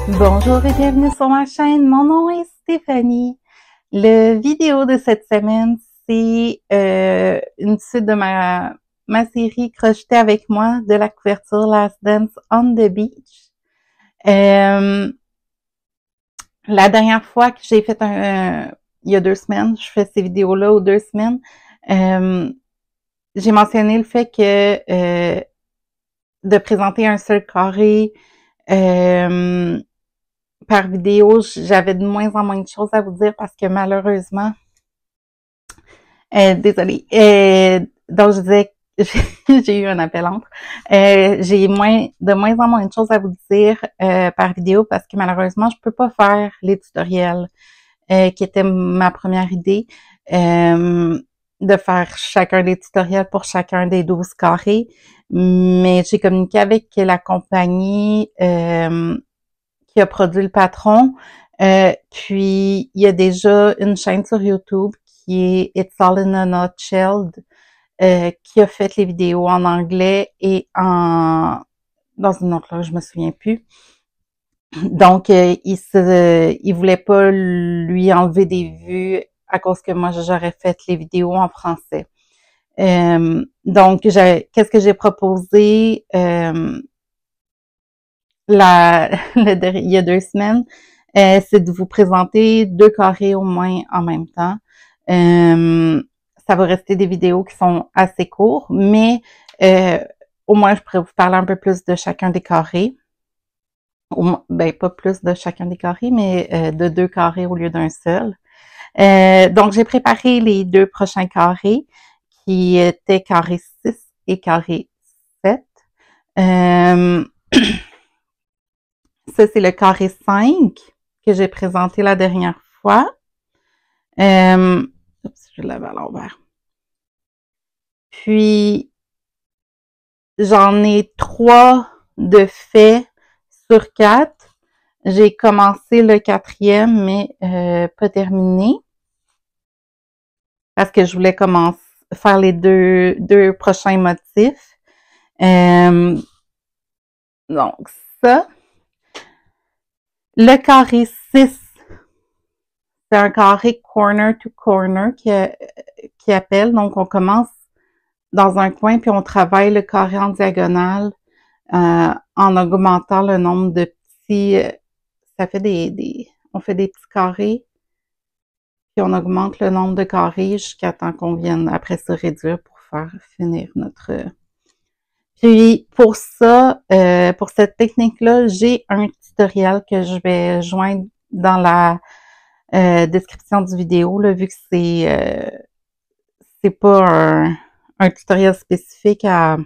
Bonjour et bienvenue sur ma chaîne. Mon nom est Stéphanie. Le vidéo de cette semaine, c'est une suite de ma série Crochetée avec moi de la couverture Last Dance on the Beach. La dernière fois que j'ai fait il y a 2 semaines, je fais ces vidéos-là aux 2 semaines, j'ai mentionné le fait que de présenter un seul carré par vidéo, j'avais de moins en moins de choses à vous dire parce que malheureusement, désolée, donc je disais, j'ai eu un appel entre, j'ai de moins en moins de choses à vous dire par vidéo parce que malheureusement, je peux pas faire les tutoriels qui était ma première idée, de faire chacun des tutoriels pour chacun des 12 carrés, mais j'ai communiqué avec la compagnie qui a produit le patron. Puis, il y a déjà une chaîne sur YouTube qui est It's All in a Nutshell, qui a fait les vidéos en anglais et dans une autre langue, je me souviens plus. Donc, il voulait pas lui enlever des vues à cause que moi, j'aurais fait les vidéos en français. Donc, qu'est-ce que j'ai proposé? Il y a 2 semaines, c'est de vous présenter 2 carrés au moins en même temps. Ça va rester des vidéos qui sont assez courtes, mais au moins je pourrais vous parler un peu plus de chacun des carrés. Ben, pas plus de chacun des carrés, mais de 2 carrés au lieu d'un seul. Donc, j'ai préparé les 2 prochains carrés qui étaient carré 6 et carré 7. Ça, c'est le carré 5 que j'ai présenté la dernière fois. Je l'avais à l'envers. Puis, j'en ai 3 de faits sur 4. J'ai commencé le 4e, mais pas terminé. Parce que je voulais faire les deux prochains motifs. Donc, ça. Le carré 6, c'est un carré corner to corner qui appelle. Donc, on commence dans un coin, puis on travaille le carré en diagonale en augmentant le nombre de petits... ça fait on fait des petits carrés, puis on augmente le nombre de carrés jusqu'à temps qu'on vienne après se réduire pour faire finir notre... Puis pour ça, pour cette technique-là, j'ai un tutoriel que je vais joindre dans la description du vidéo, là, vu que c'est pas un tutoriel spécifique à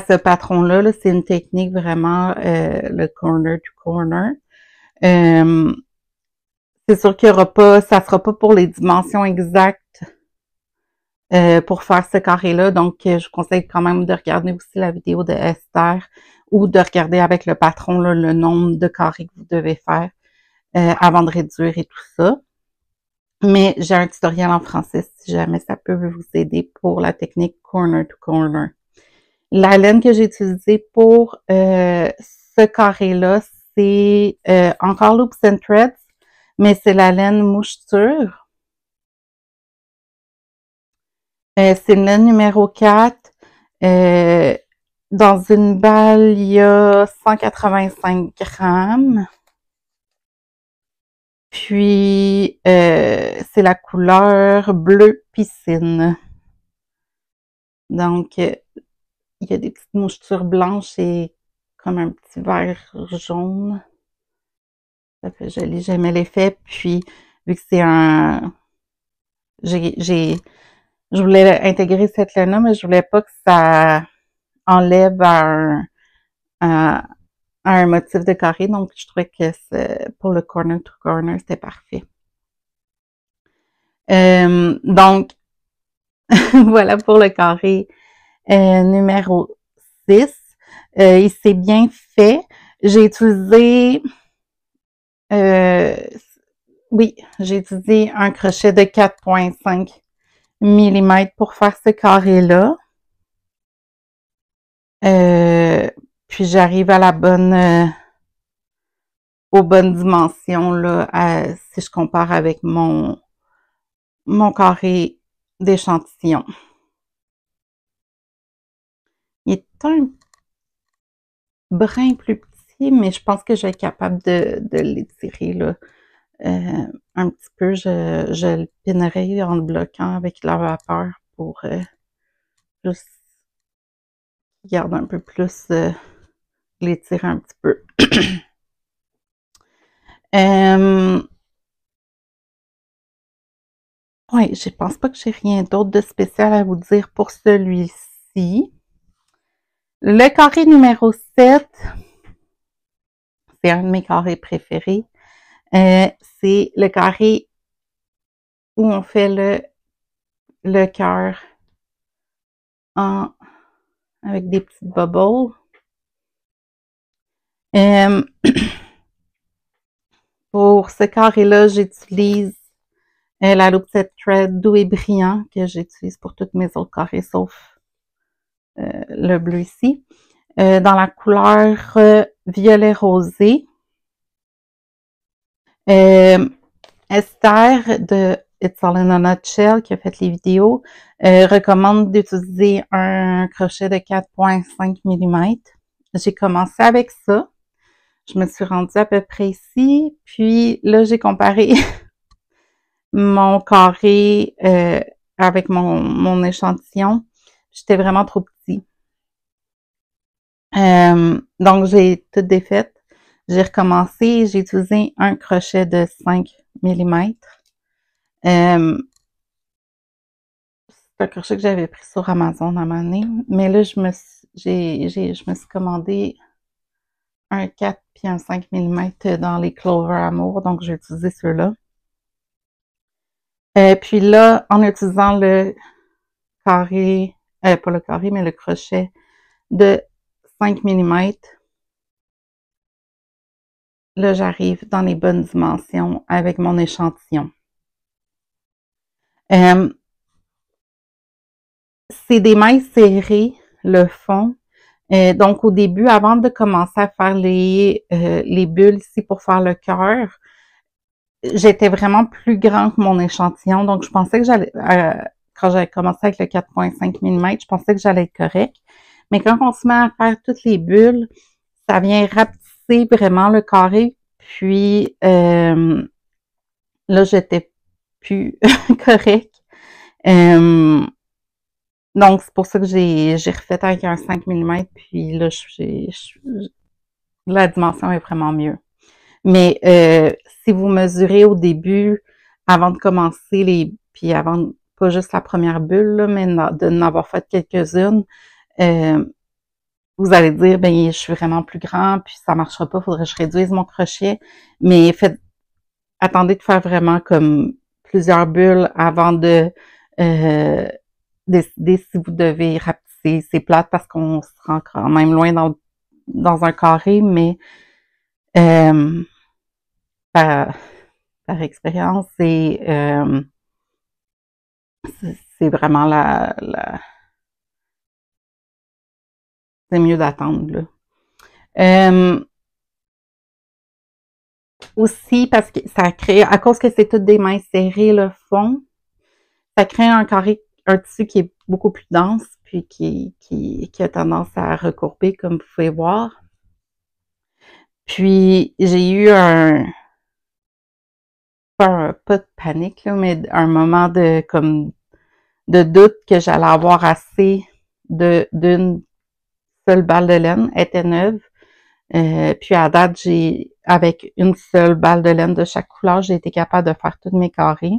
ce patron-là. Là, c'est une technique vraiment le corner to corner. C'est sûr qu'il y aura pas, ça sera pas pour les dimensions exactes pour faire ce carré-là. Donc, je vous conseille quand même de regarder aussi la vidéo de Esther ou de regarder avec le patron là, le nombre de carrés que vous devez faire avant de réduire et tout ça. Mais j'ai un tutoriel en français si jamais ça peut vous aider pour la technique corner to corner. La laine que j'ai utilisée pour ce carré-là, c'est encore Loops and Threads, mais c'est la laine moucheture. C'est une laine numéro 4. Dans une balle, il y a 185 grammes. Puis, c'est la couleur bleu piscine. Donc, il y a des petites mouchetures blanches et comme un petit vert jaune. Ça fait joli, j'aimais l'effet. Puis, vu que c'est je voulais intégrer cette laine-là, mais je voulais pas que ça enlève à un motif de carré. Donc, je trouvais que pour le corner to corner, c'était parfait. Donc, voilà pour le carré numéro 6. Il s'est bien fait. J'ai utilisé j'ai utilisé un crochet de 4,5 mm pour faire ce carré-là. Puis j'arrive à la bonne aux bonnes dimensions, là, si je compare avec mon carré d'échantillon. Il est un brin plus petit, mais je pense que je vais être capable de l'étirer, là. Un petit peu, je le pinerai en le bloquant avec la vapeur pour juste garder un peu plus, l'étirer un petit peu. Ouais, je pense pas que j'ai rien d'autre de spécial à vous dire pour celui-ci. Le carré numéro 7, c'est un de mes carrés préférés. C'est le carré où on fait le cœur avec des petites bubbles. Pour ce carré-là, j'utilise la loupe Set Thread doux et brillant que j'utilise pour tous mes autres carrés, sauf le bleu ici. Dans la couleur violet rosé. Esther de It's All in a Nutshell, qui a fait les vidéos, recommande d'utiliser un crochet de 4,5 mm. J'ai commencé avec ça. Je me suis rendue à peu près ici. Puis là, j'ai comparé mon carré avec mon échantillon. J'étais vraiment trop petit. Donc, j'ai tout défait. J'ai recommencé, j'ai utilisé un crochet de 5 mm. C'est un crochet que j'avais pris sur Amazon à un moment donné. Mais là, je me suis commandé un 4 puis un 5 mm dans les Clover Amour. Donc, j'ai utilisé ceux-là. Puis là, en utilisant le carré, pas le carré, mais le crochet de 5 mm, là, j'arrive dans les bonnes dimensions avec mon échantillon. C'est des mailles serrées, le fond. Donc, au début, avant de commencer à faire les bulles ici pour faire le cœur, j'étais vraiment plus grand que mon échantillon. Donc, je pensais que j'allais, quand j'avais commencé avec le 4,5 mm, je pensais que j'allais être correct. Mais quand on se met à faire toutes les bulles, ça vient rapetisser vraiment le carré. Puis, là, j'étais plus correct. Donc, c'est pour ça que j'ai refait avec un 5 mm. Puis là, la dimension est vraiment mieux. Mais si vous mesurez au début, avant de commencer puis avant, pas juste la première bulle, là, mais de n'avoir fait quelques-unes, vous allez dire, ben, je suis vraiment plus grand, puis ça marchera pas, faudrait que je réduise mon crochet. Mais attendez de faire vraiment comme plusieurs bulles avant de décider si vous devez rapetisser. C'est plate parce qu'on se rend quand même loin dans un carré, mais par expérience, c'est vraiment c'est mieux d'attendre, là. Aussi, parce que ça crée, à cause que c'est toutes des mains serrées, le fond, ça crée un carré, un tissu qui est beaucoup plus dense, puis qui a tendance à recourber, comme vous pouvez voir. Puis, j'ai eu pas de panique, là, mais un moment de doute que j'allais avoir assez d'une seule balle de laine. Elle était neuve. Puis à date, avec une seule balle de laine de chaque couleur, j'ai été capable de faire tous mes carrés.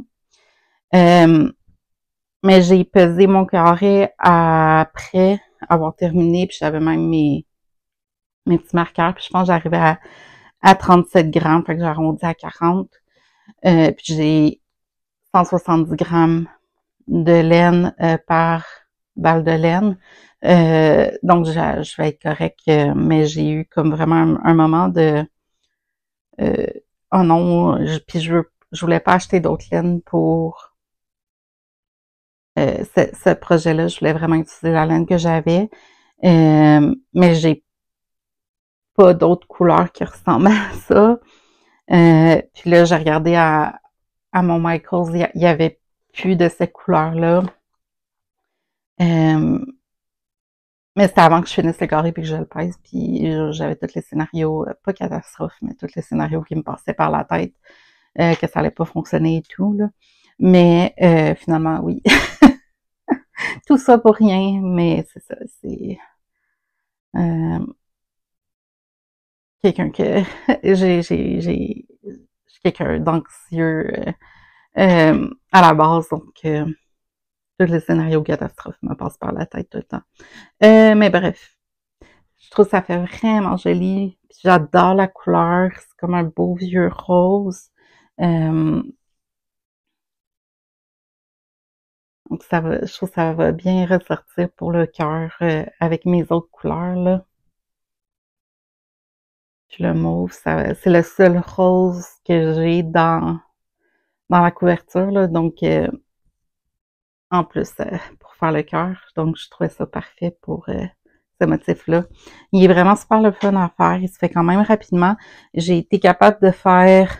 Mais j'ai pesé mon carré après avoir terminé, puis j'avais même mes petits marqueurs, puis je pense que j'arrivais à 37 grammes, fait que j'ai arrondi à 40. Puis j'ai 170 grammes de laine par balle de laine. Donc, je vais être correct, mais j'ai eu comme vraiment un moment de oh non, puis je voulais pas acheter d'autres laines pour ce projet-là. Je voulais vraiment utiliser la laine que j'avais. Mais j'ai pas d'autres couleurs qui ressemblent à ça. Puis là, j'ai regardé à mon Michaels, il y avait plus de cette couleur-là. Mais c'était avant que je finisse le carré puis que je le pèse, puis j'avais tous les scénarios, pas catastrophe, mais tous les scénarios qui me passaient par la tête, que ça allait pas fonctionner et tout, là. Mais finalement, oui. Tout ça pour rien, mais c'est ça, c'est quelqu'un que j'ai quelqu'un d'anxieux à la base, donc tous les scénarios catastrophes me passent par la tête tout le temps. Mais bref, je trouve que ça fait vraiment joli. J'adore la couleur, c'est comme un beau vieux rose. Donc je trouve que ça va bien ressortir pour le cœur avec mes autres couleurs là. Puis le mauve, c'est le seul rose que j'ai dans la couverture là, donc en plus pour faire le cœur, donc je trouvais ça parfait pour ce motif-là. Il est vraiment super le fun à faire, il se fait quand même rapidement. J'ai été capable de faire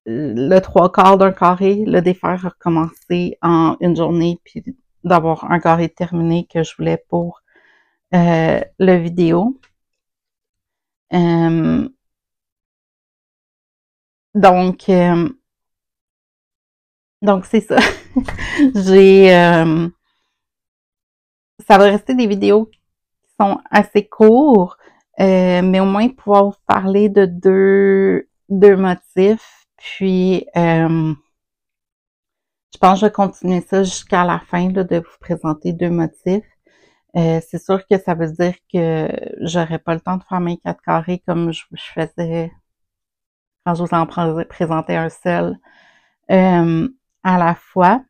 le 3/4 d'un carré, le défaire, recommencer en une journée, puis d'avoir un carré terminé que je voulais pour le vidéo. Donc, c'est ça. J'ai ça va rester des vidéos qui sont assez courtes, mais au moins pouvoir vous parler de deux motifs. Puis je pense que je vais continuer ça jusqu'à la fin là, de vous présenter deux motifs. C'est sûr que ça veut dire que j'aurais pas le temps de faire mes 4 carrés comme je faisais quand je vous en présentais un seul à la fois.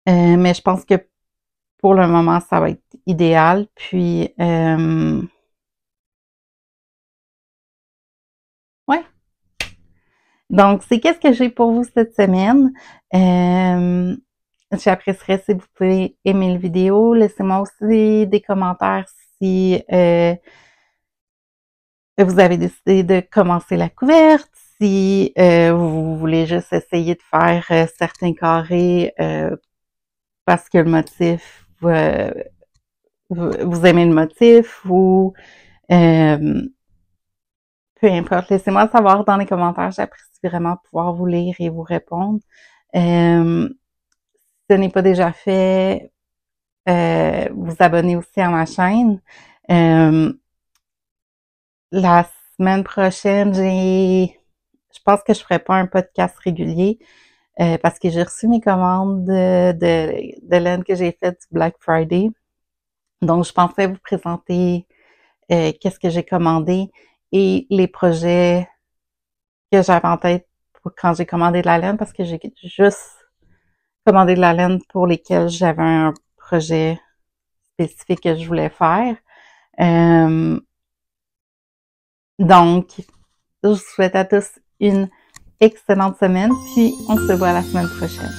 Mais je pense que pour le moment, ça va être idéal. Puis, ouais. Donc, c'est qu'est-ce que j'ai pour vous cette semaine. J'apprécierais si vous pouvez aimer la vidéo. Laissez-moi aussi des commentaires si vous avez décidé de commencer la couverte, si vous voulez juste essayer de faire certains carrés parce que le motif, vous aimez le motif ou peu importe. Laissez-moi savoir dans les commentaires. J'apprécie vraiment pouvoir vous lire et vous répondre. Si ce n'est pas déjà fait, vous abonnez aussi à ma chaîne. La semaine prochaine, je pense que je ferai pas un podcast régulier parce que j'ai reçu mes commandes de laine que j'ai faites du Black Friday. Donc, je pensais vous présenter qu'est-ce que j'ai commandé et les projets que j'avais en tête pour quand j'ai commandé de la laine parce que j'ai juste commandé de la laine pour lesquels j'avais un projet spécifique que je voulais faire. Donc, je vous souhaite à tous une excellente semaine, puis on se voit la semaine prochaine.